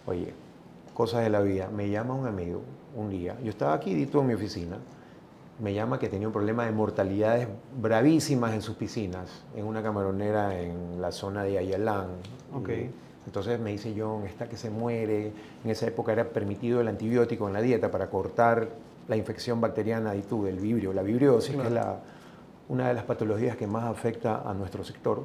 Oye, cosas de la vida. Me llama un amigo un día. Yo estaba aquí dito en mi oficina. Me llama que tenía un problema de mortalidades bravísimas en sus piscinas, en una camaronera en la zona de Ayalán. Ok. Entonces me dice John, esta que se muere, en esa época era permitido el antibiótico en la dieta para cortar la infección bacteriana del vibrio, la vibriosis, Claro. que es una de las patologías que más afecta a nuestro sector.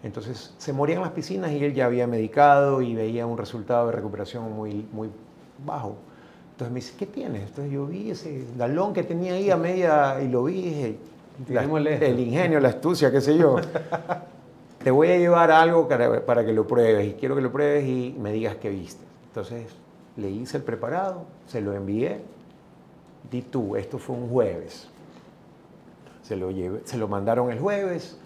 Entonces se moría en las piscinas y él ya había medicado y veía un resultado de recuperación muy, muy bajo. Entonces me dice, ¿qué tienes? Entonces yo vi ese galón que tenía ahí a media y lo vi y dije, el ingenio, la astucia, qué sé yo. Te voy a llevar algo para que lo pruebes y quiero que lo pruebes y me digas qué viste. Entonces le hice el preparado, se lo envié. Di tú, esto fue un jueves. Se lo mandaron el jueves.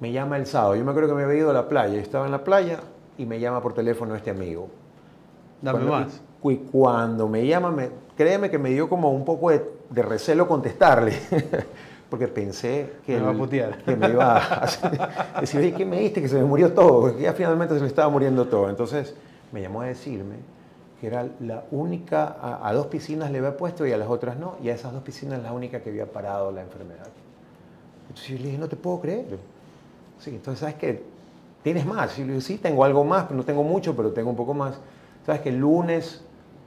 Me llama el sábado. Yo me acuerdo que me había ido a la playa. Yo estaba en la playa y me llama por teléfono este amigo. Dame más. Y cuando me llama, créeme que me dio como un poco de recelo contestarle. Porque pensé que me va a putear. Que me iba a decir, oye, ¿qué me diste? Que se me murió todo. Porque ya finalmente se me estaba muriendo todo. Entonces me llamó a decirme que era la única, a 2 piscinas le había puesto y a las otras no. Y a esas 2 piscinas la única que había parado la enfermedad. Entonces yo le dije, no te puedo creer. Sí, entonces, ¿sabes qué? ¿Tienes más? Y yo le dije, sí, tengo algo más, pero no tengo mucho, pero tengo un poco más. ¿Sabes que el lunes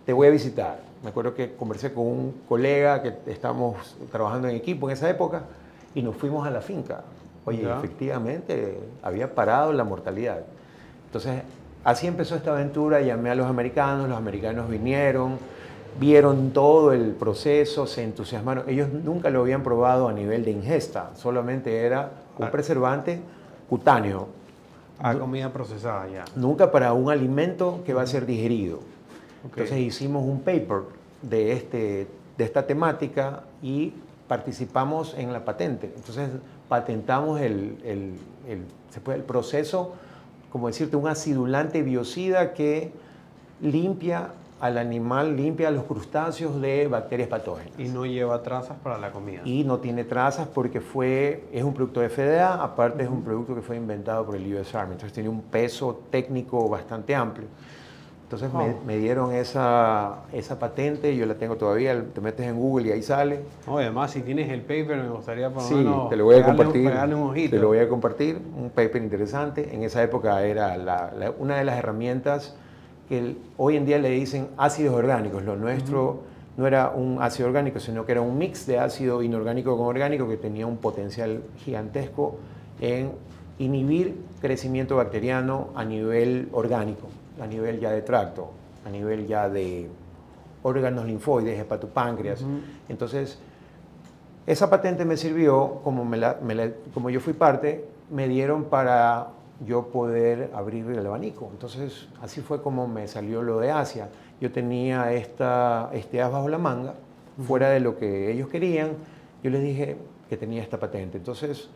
te voy a visitar? Me acuerdo que conversé con un colega que estábamos trabajando en equipo en esa época y nos fuimos a la finca. Oye, ¿Ya? efectivamente, había parado la mortalidad. Entonces, así empezó esta aventura, llamé a los americanos vinieron, vieron todo el proceso, se entusiasmaron. Ellos nunca lo habían probado a nivel de ingesta, solamente era un preservante cutáneo. A comida procesada ya. Nunca para un alimento que va a ser digerido. Okay. Entonces hicimos un paper de esta temática y participamos en la patente. Entonces patentamos el proceso, como decirte, un acidulante biocida que limpia al animal, limpia a los crustáceos de bacterias patógenas. Y no lleva trazas para la comida. Y no tiene trazas porque es un producto de FDA, aparte es un producto que fue inventado por el US Army, entonces tiene un peso técnico bastante amplio. Entonces me dieron esa patente, yo la tengo todavía, te metes en Google y ahí sale. No, además, si tienes el paper, me gustaría por lo Sí, menos te lo voy a compartir. pegarle un ojito. Te lo voy a compartir, un paper interesante. En esa época era una de las herramientas que hoy en día le dicen ácidos orgánicos. Lo nuestro no era un ácido orgánico, sino que era un mix de ácido inorgánico con orgánico que tenía un potencial gigantesco en inhibir crecimiento bacteriano a nivel orgánico, a nivel ya de tracto, a nivel ya de órganos linfoides, hepatopáncreas. Entonces, esa patente me sirvió, como yo fui parte, me dieron para yo poder abrir el abanico. Entonces, así fue como me salió lo de Asia. Yo tenía este as bajo la manga, fuera de lo que ellos querían. Yo les dije que tenía esta patente. Entonces,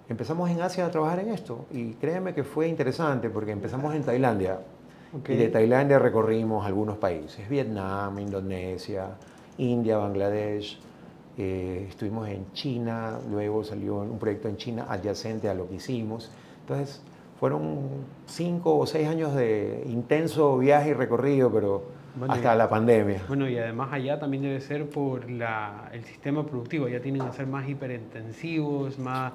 empezamos en Asia a trabajar en esto. Y créeme que fue interesante porque empezamos en Tailandia. Okay. Y de Tailandia recorrimos algunos países. Vietnam, Indonesia, India, Bangladesh. Estuvimos en China, luego salió un proyecto en China adyacente a lo que hicimos. Entonces, fueron 5 o 6 años de intenso viaje y recorrido, pero hasta la pandemia. Bueno, y además allá también debe ser por el sistema productivo. Ya tienen que ser más hiperintensivos, más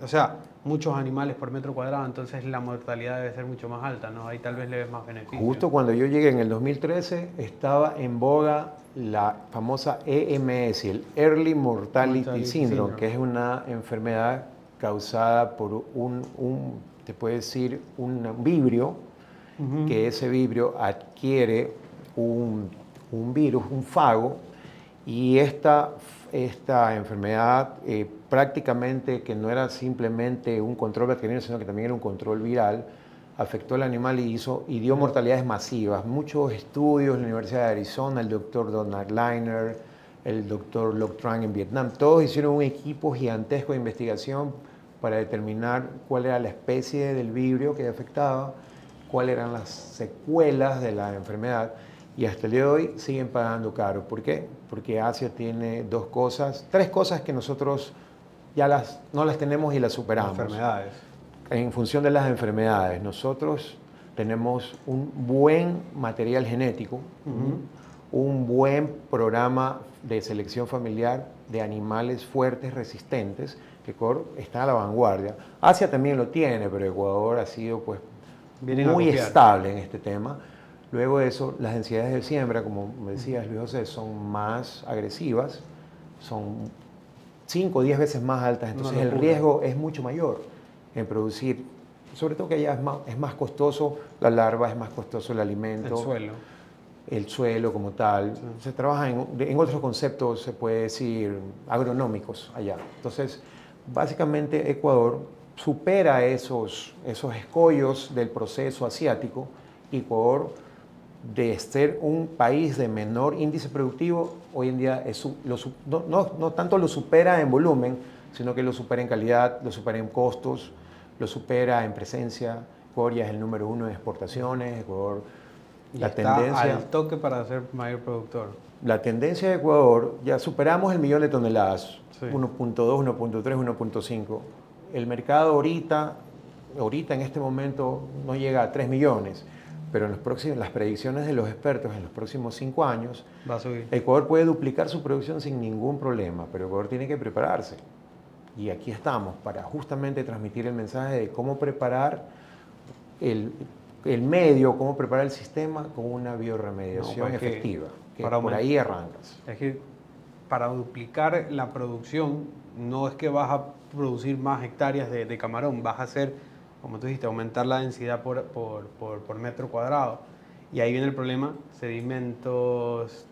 o sea, muchos animales por metro cuadrado, entonces la mortalidad debe ser mucho más alta, ¿no? Ahí tal vez le ves más beneficio. Justo cuando yo llegué en el 2013, estaba en boga la famosa EMS, el Early Mortality Syndrome, que es una enfermedad causada por te puede decir, un vibrio, que ese vibrio adquiere un virus, un fago, y esta enfermedad prácticamente, que no era simplemente un control bacteriano, sino que también era un control viral, afectó al animal y dio mortalidades masivas. Muchos estudios en la Universidad de Arizona, el doctor Donald Liner, el doctor Loc Trang en Vietnam, todos hicieron un equipo gigantesco de investigación para determinar cuál era la especie del vibrio que afectaba, cuáles eran las secuelas de la enfermedad, y hasta el día de hoy siguen pagando caro. ¿Por qué? Porque Asia tiene tres cosas que nosotros no las tenemos y las superamos. Enfermedades. En función de las enfermedades, nosotros tenemos un buen material genético, un buen programa de selección familiar de animales fuertes, resistentes, que Ecuador está a la vanguardia. Asia también lo tiene, pero Ecuador ha sido pues, muy estable en este tema. Luego de eso, las densidades de siembra, como me decías Luis José, son más agresivas, son 5 o 10 veces más altas, entonces el riesgo es mucho mayor en producir, sobre todo que allá es más costoso la larva, es más costoso el alimento. El suelo como tal. Sí. Se trabaja en otros conceptos, se puede decir, agronómicos allá. Entonces, básicamente Ecuador supera esos escollos del proceso asiático. Ecuador, de ser un país de menor índice productivo, hoy en día no tanto lo supera en volumen, sino que lo supera en calidad, lo supera en costos, lo supera en presencia. Ecuador ya es el número 1 en exportaciones. Ecuador, la tendencia al toque para ser mayor productor. La tendencia de Ecuador, ya superamos el 1.000.000 de toneladas, sí. 1.2, 1.3, 1.5. El mercado ahorita en este momento no llega a 3 millones, pero en las predicciones de los expertos en los próximos 5 años, va a subir. Ecuador puede duplicar su producción sin ningún problema, pero Ecuador tiene que prepararse. Y aquí estamos para justamente transmitir el mensaje de cómo preparar el medio, cómo preparar el sistema con una bioremediación efectiva. Que por ahí arrancas. Es que para duplicar la producción no es que vas a producir más hectáreas de camarón, vas a hacer, como tú dijiste, aumentar la densidad por metro cuadrado. Y ahí viene el problema, sedimentos,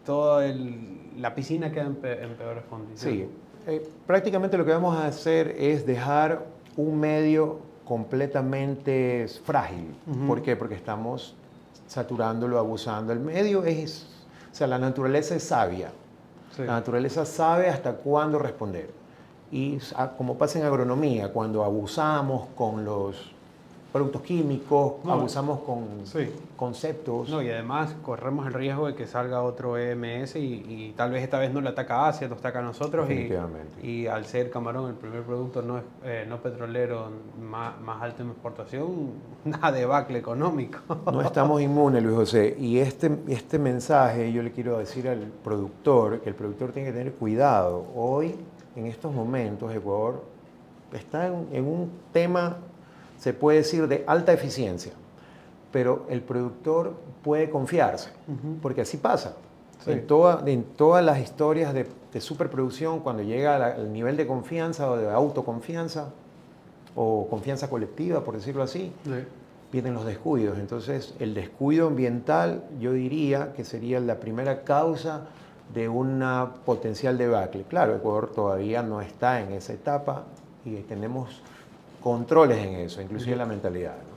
la piscina queda en peores condiciones. Sí, prácticamente lo que vamos a hacer es dejar un medio completamente frágil. ¿Por qué? Porque estamos saturándolo, abusando. El medio la naturaleza es sabia. Sí. La naturaleza sabe hasta cuándo responder. Y como pasa en agronomía, cuando abusamos con los productos químicos, abusamos con conceptos. No, y además corremos el riesgo de que salga otro EMS y tal vez esta vez no le ataca a Asia, nos ataca a nosotros. Definitivamente. Y al ser camarón el primer producto no petrolero más alto en exportación, una debacle económico. No estamos inmunes, Luis José. Y este mensaje yo le quiero decir al productor, que el productor tiene que tener cuidado. Hoy, en estos momentos, Ecuador está en un tema, se puede decir, de alta eficiencia, pero el productor puede confiarse, porque así pasa. Sí. En todas las historias de superproducción, cuando llega al nivel de confianza o de autoconfianza, o confianza colectiva, por decirlo así, vienen los descuidos. Entonces, el descuido ambiental, yo diría que sería la primera causa de una potencial debacle. Claro, Ecuador todavía no está en esa etapa y tenemos controles en eso, inclusive en la mentalidad, ¿no?